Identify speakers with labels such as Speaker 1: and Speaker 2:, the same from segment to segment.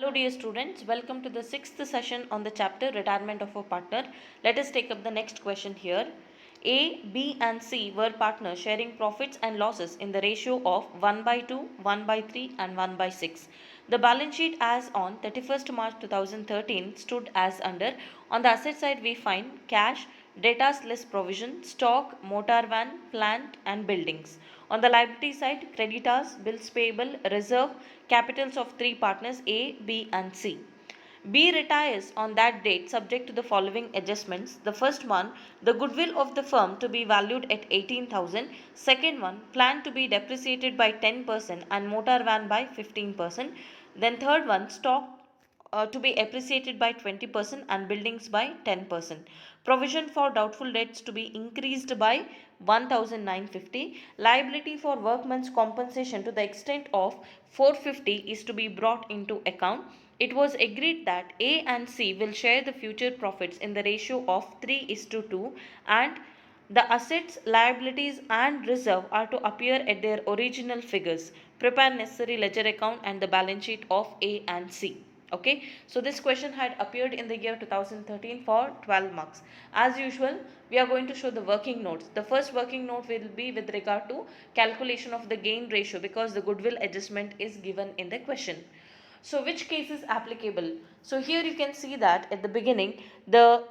Speaker 1: Hello dear students, welcome to the 6th session on the chapter Retirement of a Partner. Let us take up the next question here. A, B and C were partners sharing profits and losses in the ratio of 1 by 2, 1 by 3 and 1 by 6. The balance sheet as on 31st March 2013 stood as under. On the asset side we find cash, debtors less provision, stock, motor van, plant and buildings. On the liability side, creditors, bills payable, reserve, capitals of three partners A, B and C. B retires on that date subject to the following adjustments. The first one, the goodwill of the firm to be valued at 18,000. Second one, plant to be depreciated by 10% and motor van by 15%. Then third one, stock to be appreciated by 20% and buildings by 10%. Provision for doubtful debts to be increased by 1950. Liability for workmen's compensation to the extent of 450 is to be brought into account. It was agreed that A and C will share the future profits in the ratio of 3:2 and the assets, liabilities and reserve are to appear at their original figures. Prepare necessary ledger account and the balance sheet of A and C. Okay, so this question had appeared in the year 2013 for 12 marks. As usual, we are going to show the working notes. The first working note will be with regard to calculation of the gain ratio because the goodwill adjustment is given in the question. So which case is applicable? So here you can see that at the beginning the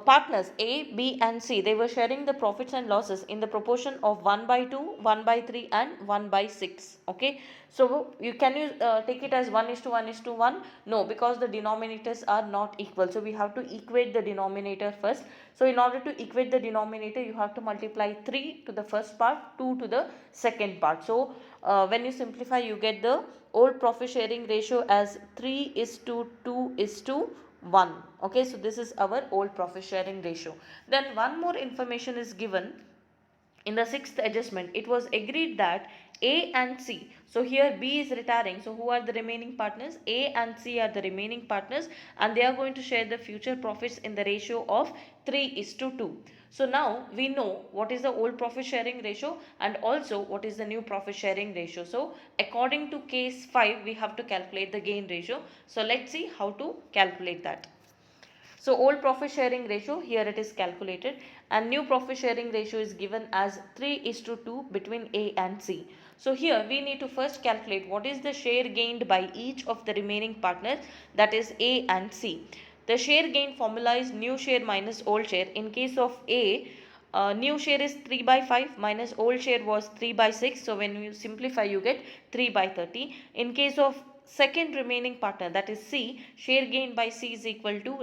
Speaker 1: partners A, B and C, they were sharing the profits and losses in the proportion of 1 by 2, 1 by 3 and 1 by 6. Okay. So you take it as 1:1:1? No, because the denominators are not equal. So we have to equate the denominator first. So in order to equate the denominator, you have to multiply 3 to the first part, 2 to the second part. So when you simplify, you get the old profit sharing ratio as 3:2:1. Okay, so this is our old profit sharing ratio. Then one more information is given in the sixth adjustment. It was agreed that A and C, so here B is retiring, so who are the remaining partners? A and C are the remaining partners and they are going to share the future profits in the ratio of 3:2. So now we know what is the old profit sharing ratio and also what is the new profit sharing ratio. So according to case 5 we have to calculate the gain ratio. So let's see how to calculate that. So old profit sharing ratio, here it is calculated and new profit sharing ratio is given as 3:2 between A and C. So here we need to first calculate what is the share gained by each of the remaining partners, that is A and C. The share gain formula is new share minus old share. In case of A, new share is 3 by 5 minus old share was 3 by 6. So when you simplify you get 3 by 30. In case of second remaining partner, that is C, share gain by C is equal to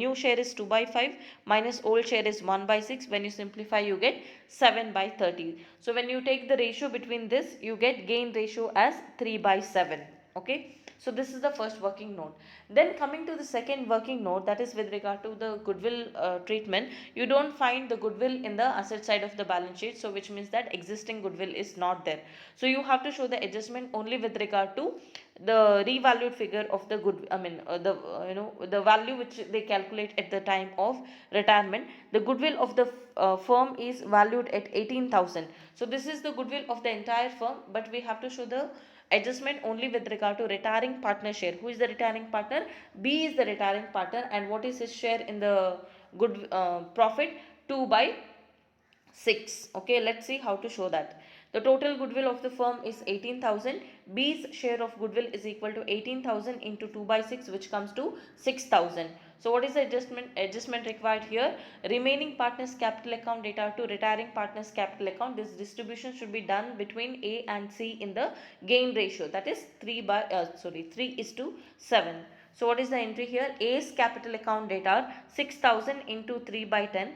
Speaker 1: new share is 2 by 5 minus old share is 1 by 6. When you simplify you get 7 by 30. So when you take the ratio between this, you get gain ratio as 3 by 7. Okay. So this is the first working note. Then coming to the second working note, that is with regard to the goodwill treatment. You don't find the goodwill in the asset side of the balance sheet. So which means that existing goodwill is not there. So you have to show the adjustment only with regard to the revalued figure of the the value which they calculate at the time of retirement. The goodwill of the firm is valued at 18,000. So this is the goodwill of the entire firm, but we have to show the adjustment only with regard to retiring partner share. Who is the retiring partner? B is the retiring partner and what is his share in the good profit? 2 by 6. Okay, let's see how to show that. The total goodwill of the firm is 18,000. B's share of goodwill is equal to 18,000 into 2 by 6, which comes to 6,000. So what is the adjustment required here? Remaining partners capital account data to retiring partners capital account. This distribution should be done between A and C in the gain ratio, that is 3:7. So what is the entry here? A's capital account data 6,000 into 3 by 10.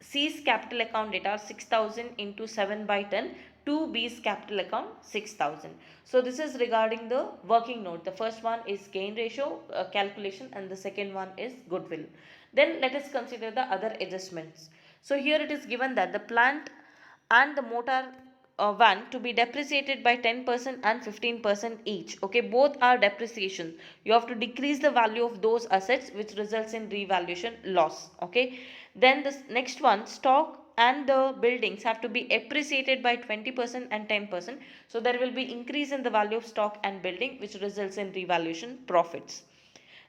Speaker 1: C's capital account data 6,000 into 7 by 10 to B's capital account 6,000. So this is regarding the working note. The first one is gain ratio calculation and the second one is goodwill. Then let us consider the other adjustments. So here it is given that the plant and the motor van to be depreciated by 10% and 15% each. Okay, both are depreciation. You have to decrease the value of those assets which results in revaluation loss. Okay, then the next one, stock and the buildings have to be appreciated by 20% and 10%. So there will be increase in the value of stock and building which results in revaluation profits.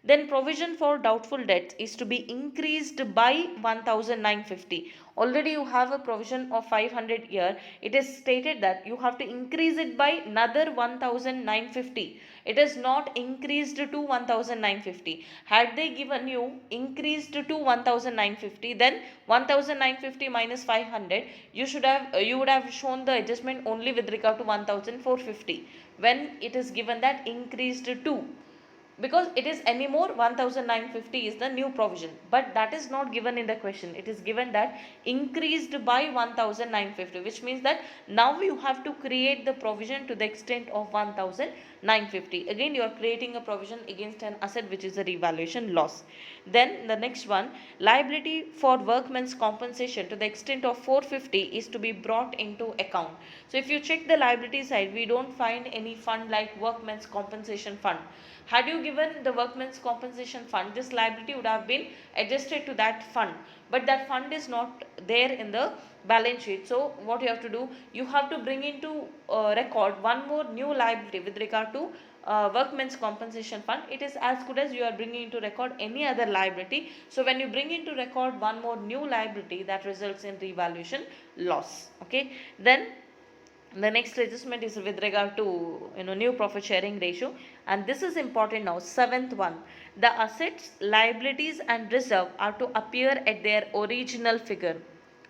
Speaker 1: Then provision for doubtful debts is to be increased by 1950. Already you have a provision of 500 here. It is stated that you have to increase it by another 1950. It is not increased to 1950. Had they given you increased to 1950, then 1950 minus 500, you would have shown the adjustment only with regard to 1450, when it is given that increased to, because it is any more 1950 is the new provision, but that is not given in the question. It is given that increased by 1950, which means that now you have to create the provision to the extent of 1950. Again you are creating a provision against an asset which is a revaluation loss. Then the next one, liability for workmen's compensation to the extent of 450 is to be brought into account. So if you check the liability side, we don't find any fund like workmen's compensation fund. Had you given the workmen's compensation fund, this liability would have been adjusted to that fund, but that fund is not there in the balance sheet. So what you have to do, you have to bring into record one more new liability with regard to workmen's compensation fund. It is as good as you are bringing into record any other liability. So when you bring into record one more new liability, that results in revaluation loss. Okay, then the next adjustment is with regard to new profit sharing ratio, and this is important now. Seventh one, the assets, liabilities and reserve are to appear at their original figure.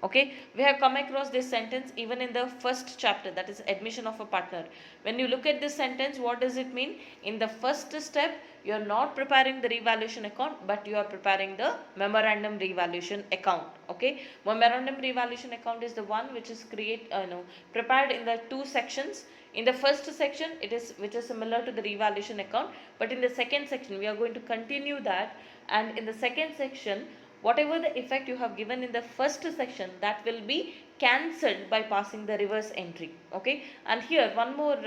Speaker 1: Okay, we have come across this sentence even in the first chapter, that is admission of a partner. When you look at this sentence, what does it mean? In the first step, you are not preparing the revaluation account, but you are preparing the memorandum revaluation account. Okay, memorandum revaluation account is the one which is prepared in the two sections. In the first section, it is which is similar to the revaluation account, but in the second section we are going to continue that, and in the second section, whatever the effect you have given in the first section, that will be cancelled by passing the reverse entry. Okay, and here one more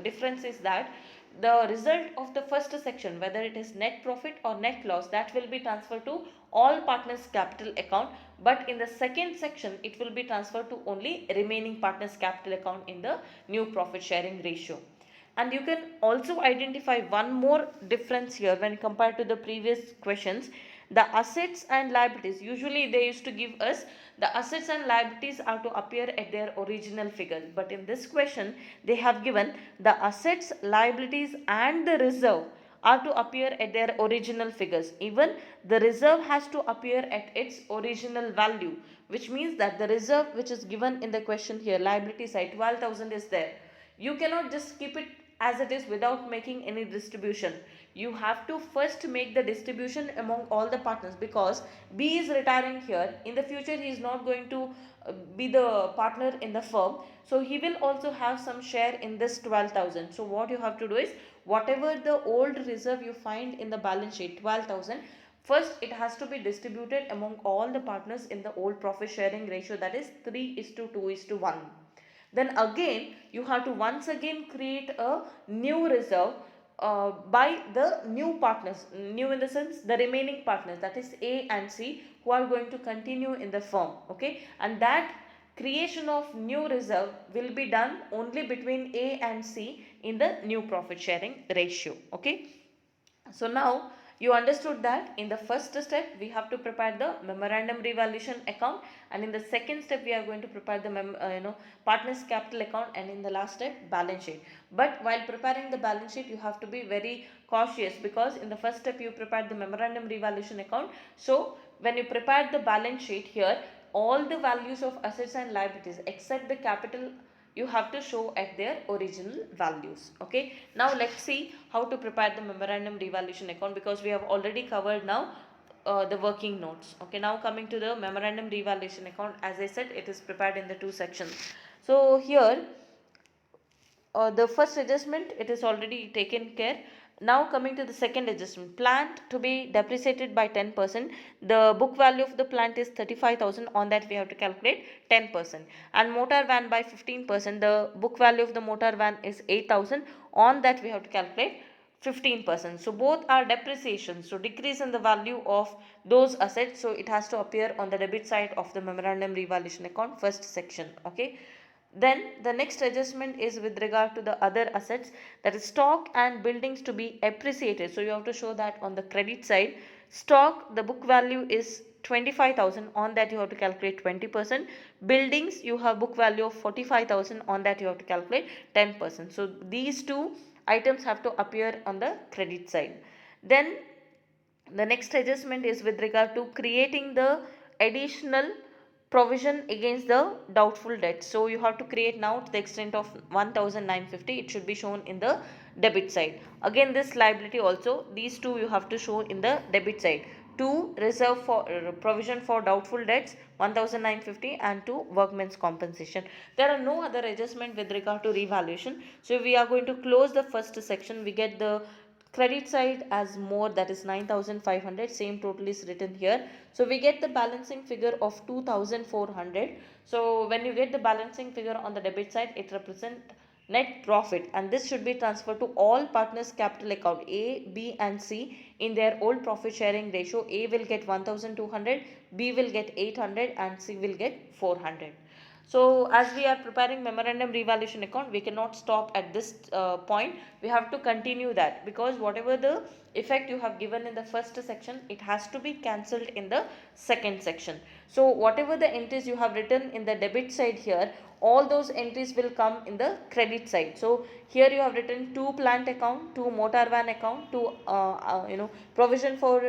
Speaker 1: difference is that the result of the first section, whether it is net profit or net loss, that will be transferred to all partners capital account, but in the second section it will be transferred to only remaining partners capital account in the new profit sharing ratio. And you can also identify one more difference here when compared to the previous questions. The assets and liabilities, usually they used to give us the assets and liabilities are to appear at their original figures, but in this question they have given the assets, liabilities and the reserve are to appear at their original figures. Even the reserve has to appear at its original value, which means that the reserve which is given in the question here, liability side 12,000 is there. You cannot just keep it as it is without making any distribution. You have to first make the distribution among all the partners, because B is retiring here. In the future he is not going to be the partner in the firm, so he will also have some share in this 12,000. So what you have to do is, whatever the old reserve you find in the balance sheet 12,000, first it has to be distributed among all the partners in the old profit sharing ratio, that is 3:2:1. Then again you have to once again create a new reserve by the new partners, new in the sense the remaining partners, that is A and C, who are going to continue in the firm. Okay, and that creation of new reserve will be done only between A and C in the new profit sharing ratio. Okay, so now you understood that in the first step we have to prepare the memorandum revaluation account, and in the second step we are going to prepare the partners capital account, and in the last step balance sheet. But while preparing the balance sheet you have to be very cautious, because in the first step you prepared the memorandum revaluation account. So when you prepare the balance sheet here, all the values of assets and liabilities except the capital you have to show at their original values. Okay, now let's see how to prepare the memorandum revaluation account, because we have already covered now the working notes. Okay, now coming to the memorandum revaluation account, as I said, it is prepared in the two sections. So here the first adjustment, it is already taken care. Now coming to the second adjustment, plant to be depreciated by 10%. The book value of the plant is 35,000. On that we have to calculate 10%. And motor van by 15%. The book value of the motor van is 8,000. On that we have to calculate 15%. So both are depreciation. So decrease in the value of those assets. So it has to appear on the debit side of the memorandum revaluation account, first section. Okay. Then the next adjustment is with regard to the other assets, that is stock and buildings to be appreciated. So you have to show that on the credit side, stock, the book value is 25,000, on that you have to calculate 20%. Buildings, you have book value of 45,000, on that you have to calculate 10%. So these two items have to appear on the credit side. Then the next adjustment is with regard to creating the additional provision against the doubtful debt. So you have to create now to the extent of 1950. It should be shown in the debit side. Again, this liability also, these two you have to show in the debit side. To reserve for provision for doubtful debts 1950, and to workmen's compensation. There are no other adjustment with regard to revaluation. So we are going to close the first section. We get the credit side as more, that is 9500, same total is written here. So we get the balancing figure of 2400. So when you get the balancing figure on the debit side, it represents net profit, and this should be transferred to all partners capital account A, B and C in their old profit sharing ratio. A will get 1200, B will get 800 and C will get 400. So as we are preparing memorandum revaluation account, we cannot stop at this point. We have to continue that, because whatever the effect you have given in the first section, it has to be cancelled in the second section. So whatever the entries you have written in the debit side here, all those entries will come in the credit side. So here you have written 2 plant account, 2 motor van account, 2 provision for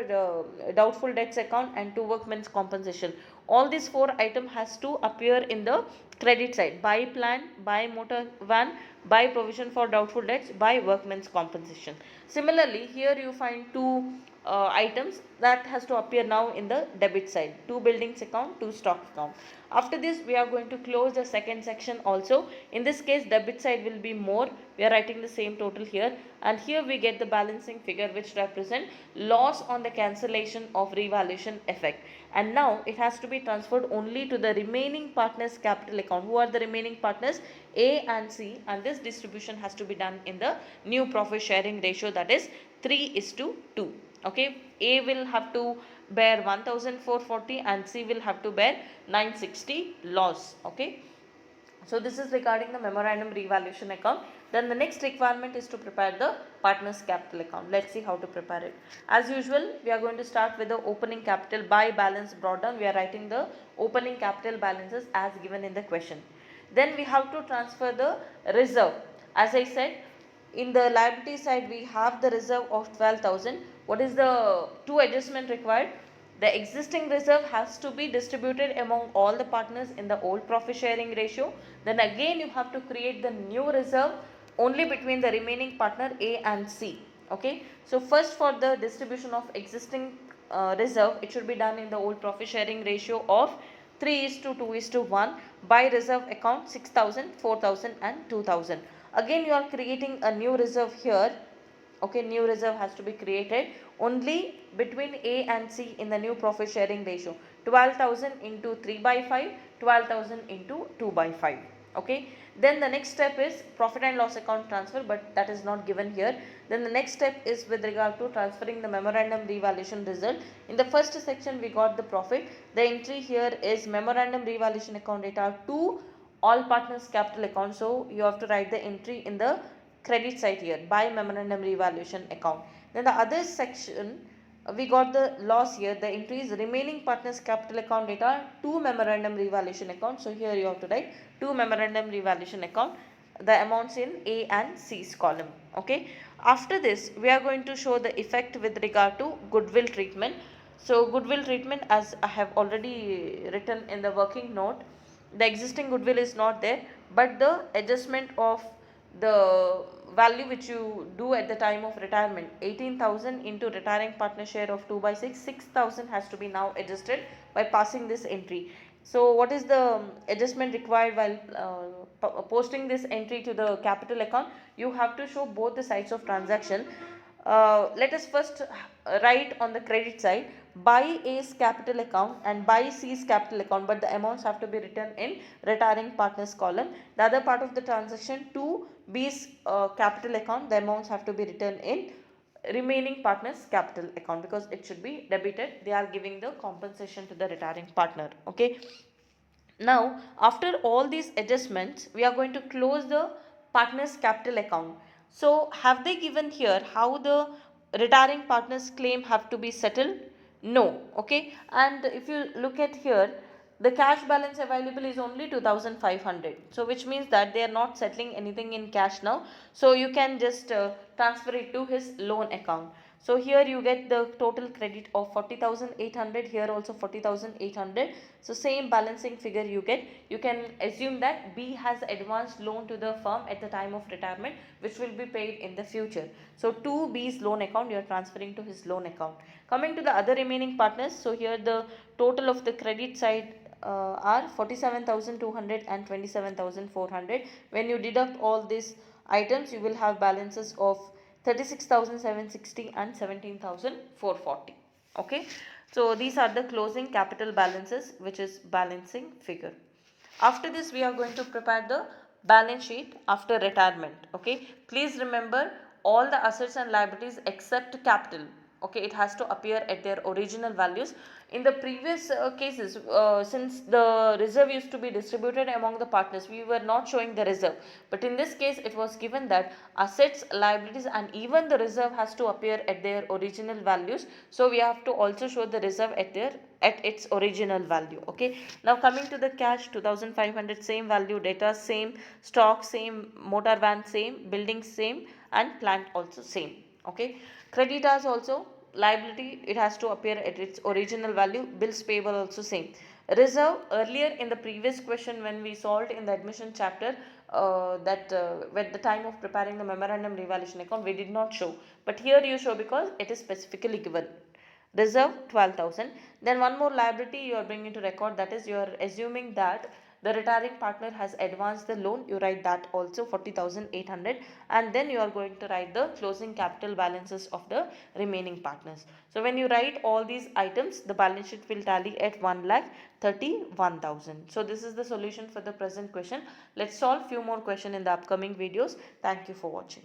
Speaker 1: doubtful debts account, and 2 workmen's compensation. All these 4 item has to appear in the credit side: by plan, by motor van, by provision for doubtful debts, by workmen's compensation. Similarly, here you find 2 items that has to appear now in the debit side: 2 buildings account, 2 stock account. After this, we are going to close the second section also. In this case, debit side will be more. We are writing the same total here, and here we get the balancing figure which represent loss on the cancellation of revaluation effect. And now it has to be transferred only to the remaining partners capital account. Who are the remaining partners? A and C, and this distribution has to be done in the new profit sharing ratio, that is 3:2. Okay, A will have to bear 1440 and C will have to bear 960 loss. Okay, so this is regarding the memorandum revaluation account. Then the next requirement is to prepare the partners capital account. Let's see how to prepare it. As usual, we are going to start with the opening capital by balance brought down. We are writing the opening capital balances as given in the question. Then we have to transfer the reserve. As I said, in the liability side we have the reserve of 12,000. What is the two adjustment required? The existing reserve has to be distributed among all the partners in the old profit sharing ratio. Then again you have to create the new reserve only between the remaining partner A and C. Okay. So first, for the distribution of existing reserve, it should be done in the old profit sharing ratio of 3:2:1 by reserve account 6,000, 4,000 and 2,000. Again you are creating a new reserve here. Okay, new reserve has to be created only between A and C in the new profit sharing ratio. 12,000 into 3 by 5, 12,000 into 2 by 5. Okay, then the next step is profit and loss account transfer, but that is not given here. Then the next step is with regard to transferring the memorandum revaluation result. In the first section we got the profit. The entry here is memorandum revaluation account data to all partners capital account. So you have to write the entry in the credit side here by memorandum revaluation account. Then the other section we got the loss here. The entry is remaining partners capital account data to memorandum revaluation account. So here you have to write to memorandum revaluation account the amounts in A and C's column. Okay. After this we are going to show the effect with regard to goodwill treatment. So goodwill treatment, as I have already written in the working note, the existing goodwill is not there, but the adjustment of the value which you do at the time of retirement, 18,000 into retiring partner share of 2 by 6, 6,000 has to be now adjusted by passing this entry. So what is the adjustment required while posting this entry to the capital account? You have to show both the sides of transaction. Let us first write on the credit side by A's capital account and by C's capital account, but the amounts have to be written in retiring partners column. The other part of the transaction to B's capital account, the amounts have to be written in remaining partners capital account, because it should be debited. They are giving the compensation to the retiring partner. Okay. Now, after all these adjustments, we are going to close the partner's capital account. So, have they given here how the retiring partner's claim have to be settled? No. Okay. And if you look at here, the cash balance available is only 2500. So, which means that they are not settling anything in cash now. So, you can just transfer it to his loan account. So here you get the total credit of 40,800, here also 40,800. So same balancing figure you get. You can assume that B has advanced loan to the firm at the time of retirement, which will be paid in the future. So to B's loan account you are transferring to his loan account. Coming to the other remaining partners, so here the total of the credit side are 47,200 and 27,400. When you deduct all these items, you will have balances of 36,760 and 17,440. Okay. So these are the closing capital balances, which is balancing figure. After this, we are going to prepare the balance sheet after retirement. Okay. Please remember all the assets and liabilities except capital. Okay, it has to appear at their original values. In the previous cases, since the reserve used to be distributed among the partners, we were not showing the reserve, but in this case it was given that assets, liabilities and even the reserve has to appear at their original values. So we have to also show the reserve at its original value. Okay, now coming to the cash, 2500 same value, data same, stock same, motor van same, building same and plant also same. Okay, creditors also, liability it has to appear at its original value, bills payable also same. Reserve, earlier in the previous question when we solved in the admission chapter, that at the time of preparing the memorandum revaluation account we did not show, but here you show because it is specifically given. Reserve 12,000. Then one more liability you are bringing to record, that is you are assuming that the retiring partner has advanced the loan. You write that also 40,800, and then you are going to write the closing capital balances of the remaining partners. So when you write all these items, the balance sheet will tally at 1,31,000. So this is the solution for the present question. Let's solve few more questions in the upcoming videos. Thank you for watching.